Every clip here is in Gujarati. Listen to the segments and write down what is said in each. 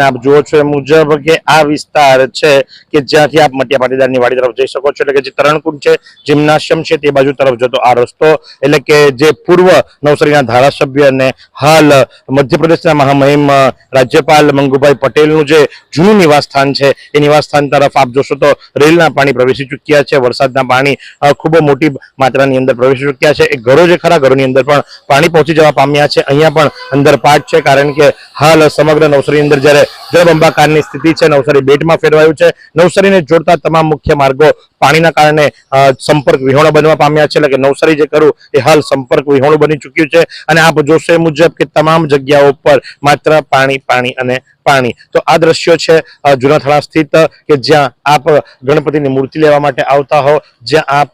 આપ જુઓ છો એ મુજબ કે આ વિસ્તાર છે કે જ્યાંથી આપ મટિયા પાટીદારની વાડી તરફ જઈ શકો છો, એટલે કે જે તરણકુંડ છે, જિમ્નાશિયમ છે, તે બાજુ તરફ જતો આ રસ્તો, એટલે કે જે પૂર્વ નવસારીના ધારાસભ્ય અને હાલ મધ્યપ્રદેશના મહામહિમ રાજ્યપાલ મંગુભાઈ પટેલનું જે જૂનું નિવાસસ્થાન છે એ નિવાસસ્થાન તરફ આપ જોશો તો રેલના પાણી પ્રવેશી ચૂક્યા છે, વરસાદના પાણી ખૂબ મોટી માત્રાની અંદર પ્રવેશી ચૂક્યા છે. એ ઘરો જે ખરા ઘરોની અંદર પણ પાણી પહોંચી જવા પામ્યા છે. અહીંયા પણ અંદર પાટ છે, કારણ કે હાલ સમગ્ર નવસારી અંદર જ્યારે જળબંબાકારની સ્થિતિ છે, નવસારી બેટમાં ફેરવાયું છે. નવસારીને જોડતા તમામ મુખ્ય માર્ગો પાણીના કારણે સંપર્ક વિહોણો બનવા પામ્યા છે, એટલે કે નવસારી જે ખરું એ હાલ સંપર્ક વિહોણું બની ચૂક્યું છે. અને આપ જોશો એ મુજબ કે તમામ જગ્યાઓ પર માત્ર પાણી પાણી અને પાણી. તો આ દ્રશ્યો છે જૂના થાણા સ્થિત, કે જ્યાં આપ ગણપતિની મૂર્તિ લેવા માટે આવતા હો, જ્યાં આપ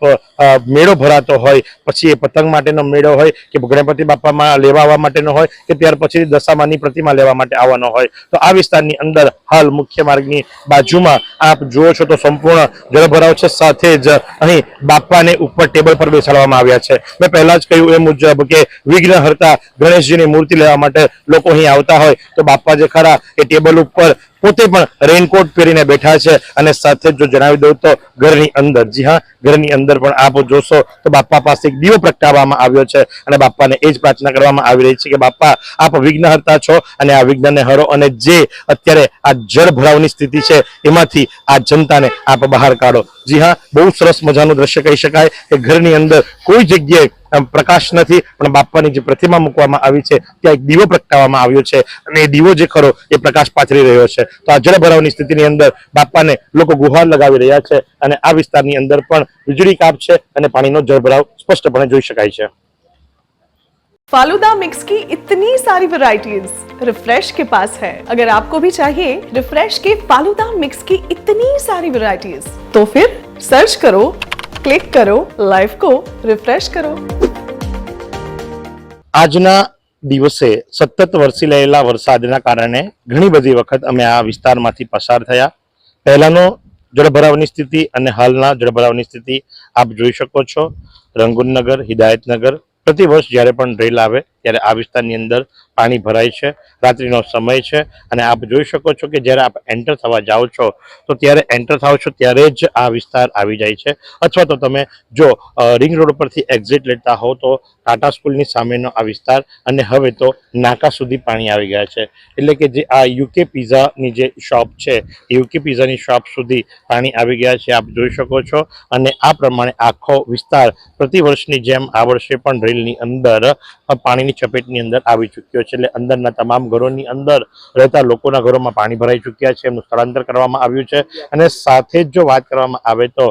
મેળો ભરાતો હોય, પછી એ પતંગ માટેનો મેળો હોય કે ગણપતિ બાપામાં લેવા આવવા માટેનો હોય કે ત્યાર પછી દશામાની પ્રતિમા લેવા માટે આવવાનો હોય, તો આ વિસ્તારની અંદર હાલ મુખ્ય માર્ગની બાજુમાં આપ જુઓ છો તો સંપૂર્ણ જળભરાવ છે. સાથે જ અહીં બાપાને ઉપર ટેબલ પર બેસાડવામાં આવ્યા છે. મેં પહેલા જ કહ્યું એ મુજબ કે વિઘ્નહર્તા ગણેશજીની મૂર્તિ લેવા માટે લોકો અહીં આવતા હોય તો બાપા જે ખરા એ ટેબલ ઉપર પોતે પણ રેનકોટ પહેરીને બેઠા છે. અને સાથે જો જણાવી દઉં તો ઘરની અંદર, જી હા, ઘરની અંદર પણ આપ જોશો તો બાપા પાસે એક દીવો પ્રગટાવવામાં આવ્યો છે અને બાપાને એ જ પ્રાર્થના કરવામાં આવી રહી છે કે બાપા આપ વિઘ્નહર્તા છો અને આ વિઘ્નને હરો, અને જે અત્યારે આ જળ ભરાવની સ્થિતિ છે એમાંથી આ જનતાને આપ બહાર કાઢો. જી હા, બહુ સરસ મજાનું દ્રશ્ય કહી શકાય કે ઘરની અંદર કોઈ જગ્યાએ પ્રકાશ નથી, પણ બાપાની જે પ્રતિમા મૂકવામાં આવી છે ત્યાં એક દીવો પ્રગટાવવામાં આવ્યો છે અને એ દીવો જે ખરો એ પ્રકાશ પાથરી રહ્યો છે. તો આ જળભરાવની સ્થિતિની અંદર બાપાને લોકો ગુહાર લગાવી રહ્યા છે અને આ વિસ્તારની અંદર પણ વીજળી કાપ છે અને પાણીનો જળભરાવ સ્પષ્ટપણે જોઈ શકાય છે. फालूदा मिक्स की इतनी सारी वैरायटीज रिफ्रेश के पास है. अगर आपको भी चाहिए रिफ्रेश के फालूदा मिक्स की इतनी सारी वैरायटीज, तो फिर सर्च करो, क्लिक करो, लाइफ को रिफ्रेश करो. આજના દિવસે સતત વરસી રહેલા વરસાદના કારણે ઘણી બધી વખત અમે આ વિસ્તારમાંથી પસાર થયા. પહેલાનો જળભરાવની સ્થિતિ અને હાલના જળભરાવની સ્થિતિ આપ જોઈ શકો છો. રંગૂનનગર, હિદાયતનગર, પ્રતિવર્ષ જ્યારે પણ રેલ આવે ત્યારે આ વિસ્તારની અંદર પાણી ભરાય છે. રાત્રિનો સમય છે અને આપ જોઈ શકો છો કે જ્યારે આપ એન્ટર થવા જાઓ છો તો ત્યારે એન્ટર થાવ છો ત્યારે જ આ વિસ્તાર આવી જાય છે. અથવા તો તમે જો રિંગ રોડ પરથી એક્ઝિટ લેતા હો તો ટાટા સ્કૂલની સામેનો આ વિસ્તાર, અને હવે તો નાકા સુધી પાણી આવી ગયા છે. એટલે કે જે આ યુકે પિઝાની જે શોપ છે એ યુકે પિઝાની શોપ સુધી પાણી આવી ગયા છે, આપ જોઈ શકો છો. અને આ પ્રમાણે આખો વિસ્તાર પ્રતિવર્ષની જેમ આ વર્ષે પણ રેલની અંદર પાણીની ચપેટની અંદર આવી ચૂક્યો છે. એટલે અંદરના તમામ ઘરોની અંદર રહેતા લોકોના ઘરોમાં પાણી ભરાઈ ચૂક્યા છે, એમનું સ્થળાંતર કરવામાં આવ્યું છે. અને સાથે જ જો વાત કરવામાં આવે તો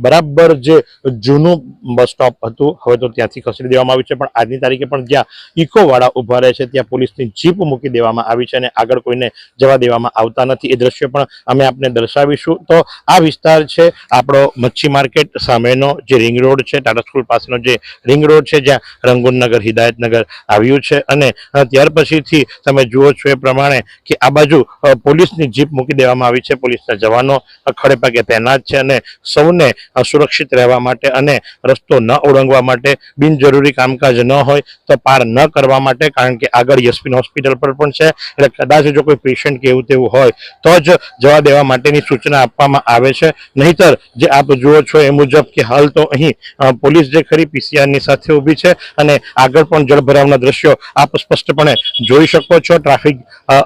બરાબર જે જૂનું બસ સ્ટોપ હતું હવે તો ત્યાંથી ખસેડી દેવામાં આવ્યું છે, પણ આજની તારીખે પણ જ્યાં ઇકો વાળા ઉભા રહે છે ત્યાં પોલીસની જીપ મૂકી દેવામાં આવી છે અને આગળ કોઈને જવા દેવામાં આવતા નથી. એ દ્રશ્ય પણ અમે આપને દર્શાવીશું. તો આ વિસ્તાર છે આપણો મચ્છી માર્કેટ સામેનો જે રિંગ રોડ છે, ટાટા સ્કૂલ પાસેનો જે રિંગ રોડ છે, જ્યાં રંગૂનનગર, હિદાયતનગર આવ્યું છે. અને ત્યાર પછીથી તમે જુઓ છો એ પ્રમાણે કે આ બાજુ પોલીસની જીપ મૂકી દેવામાં આવી છે. પોલીસના જવાનો ખડે પગે તૈનાત છે અને સૌને સુરક્ષિત રહેવા માટે અને રસ્તો ન ઓળંગવા માટે, બિનજરૂરી કામકાજ ન હોય તો પાર ન કરવા માટે, કારણ કે આગળ યશવીન હોસ્પિટલ પર પણ છે. એટલે કદાચ જો કોઈ પેશન્ટ કે એવું તેવું હોય તો જ જવા દેવા માટેની સૂચના આપવામાં આવે છે. નહીતર જે આપ જુઓ છો એ મુજબ કે હાલ તો અહીં પોલીસ જે ખરી પીસીઆરની સાથે ઊભી છે અને આગળ પણ જળભરાવના દ્રશ્યો આપ સ્પષ્ટપણે જોઈ શકો છો. ટ્રાફિક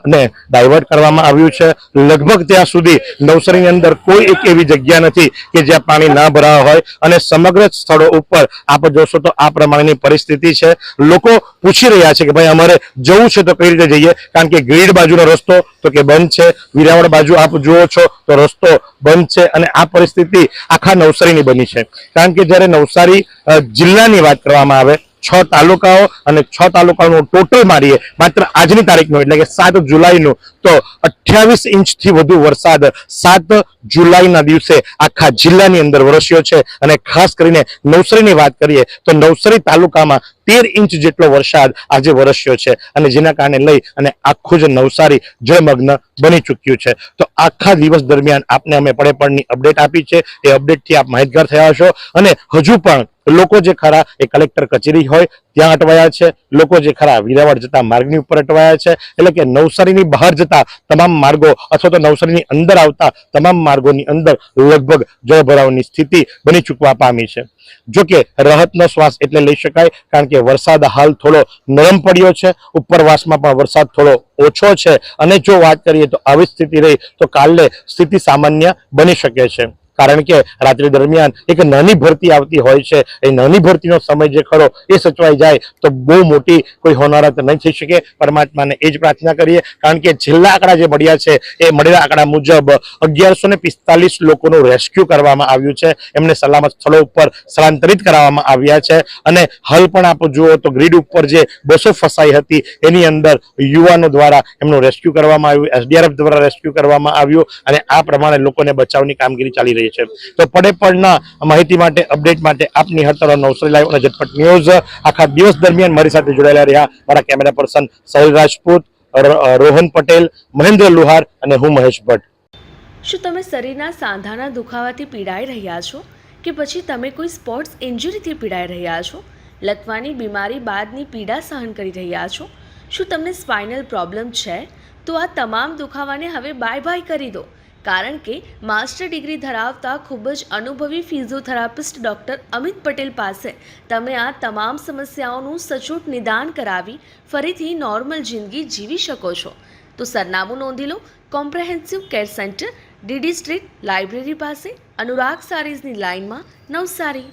ને ડાયવર્ટ કરવામાં આવ્યું છે. લગભગ ત્યાં સુધી નવસારીની અંદર કોઈ એક એવી જગ્યા નથી કે જ્યાં પાણી ના ભરાવા હોય, અને સમગ્ર સ્થળો ઉપર આપ જોશો તો આ પ્રમાણેની પરિસ્થિતિ છે. લોકો પૂછી રહ્યા છે કે ભાઈ અમારે જવું છે તો કઈ રીતે જઈએ, કારણ કે ગ્રીડ બાજુનો રસ્તો તો કે બંધ છે, વિરાવળ બાજુ આપ જુઓ છો તો રસ્તો બંધ છે. અને આ પરિસ્થિતિ આખા નવસારીની બની છે, કારણ કે જ્યારે નવસારી જિલ્લાની વાત કરવામાં આવે 6 તાલુકાઓ અને 6 તાલુકાનું ટોટલ મારીએ માત્ર આજની તારીખનું, એટલે કે 7 જુલાઈનું, તો 28 ઇંચથી વધુ વરસાદ 7 જુલાઈના દિવસે આખા જિલ્લાની અંદર વરસ્યો છે. અને ખાસ કરીને નવસારીની વાત કરીએ તો નવસારી તાલુકામાં 13 ઇંચ જેટલો વરસાદ આજે વરસ્યો છે, અને જેના કારણે લઈ અને આખું જ નવસારી જળમગ્ન બની ચૂક્યું છે. તો આખા દિવસ દરમિયાન આપને અમે પડે અપડેટ આપી છે. એ અપડેટથી આપ માહિતગાર થયા હશો. અને હજુ પણ લોકો જે ખરા એ કલેક્ટર કચેરી હોય ત્યાં અટવાયા છે, લોકો જે ખરા વેરાવળ જતા માર્ગની ઉપર અટવાયા છે, એટલે કે નવસારીની બહાર જતા તમામ માર્ગો અથવા તો નવસારીની અંદર આવતા તમામ માર્ગોની અંદર લગભગ જળભરાવની સ્થિતિ બની ચૂકવા પામી છે. જો કે રાહતનો શ્વાસ એટલે લઈ શકાય, કારણ કે વરસાદ હાલ થોડો નરમ પડ્યો છે, ઉપરવાસમાં પણ વરસાદ થોડો ઓછો છે, અને જો વાત કરીએ તો આવી સ્થિતિ રહી તો કાલે સ્થિતિ સામાન્ય બની શકે છે. કારણ કે રાત્રિ દરમિયાન એક નાની ભરતી આવતી હોય છે, એ નાની ભરતીનો સમય જે ખરો એ સચવાઈ જાય તો બહુ મોટી કોઈ હોનારત નહીં થઈ શકે. પરમાત્માને એ જ પ્રાર્થના કરીએ, કારણ કે છેલ્લા આંકડા જે મળ્યા છે એ મળેલા આંકડા મુજબ 1145 લોકોનું રેસ્ક્યુ કરવામાં આવ્યું છે, એમને સલામત સ્થળો ઉપર સ્થળાંતરિત કરવામાં આવ્યા છે. અને હાલ પણ આપ જુઓ તો ગ્રીડ ઉપર જે બસો ફસાઈ હતી એની અંદર યુવાનો દ્વારા એમનું રેસ્ક્યુ કરવામાં આવ્યું, SDRF દ્વારા રેસ્ક્યુ કરવામાં આવ્યું, અને આ પ્રમાણે લોકોને બચાવની કામગીરી ચાલી રહી છે. તો પડે પડના માહિતી માટે, અપડેટ માટે આપની હતર નવસારી લાઈવ અને ઝટપટ ન્યૂઝ આખા દિવસ દરમિયાન મારી સાથે જોડાયેલા રહ્યા મારા કેમેરા પર્સન સાહિલ રાજપૂત, રોહન પટેલ, મહેન્દ્ર લુહાર અને હું મહેશ ભટ્ટ. શું તમે શરીરના સાંધાના દુખાવાથી પીડાઈ રહ્યા છો કે પછી તમે કોઈ સ્પોર્ટ્સ ઇન્જરીથી પીડાઈ રહ્યા છો? લકવાની બીમારી બાદની પીડા સહન કરી રહ્યા છો? શું તમને સ્પાઇનલ પ્રોબ્લેમ છે? તો આ તમામ દુખાવાને હવે બાય બાય કરી દો, કારણ કે માસ્ટર ડિગ્રી ધરાવતા ખૂબ જ અનુભવી ફિઝિયોથેરાપિસ્ટ ડૉક્ટર અમિત પટેલ પાસે તમે આ તમામ સમસ્યાઓનું સચોટ નિદાન કરાવી ફરીથી નોર્મલ જિંદગી જીવી શકો છો. તો સરનામું નોંધી લો. Comprehensive care centre, DD street, library પાસે, અનુરાગ સારીઝની લાઇનમાં, નવસારી.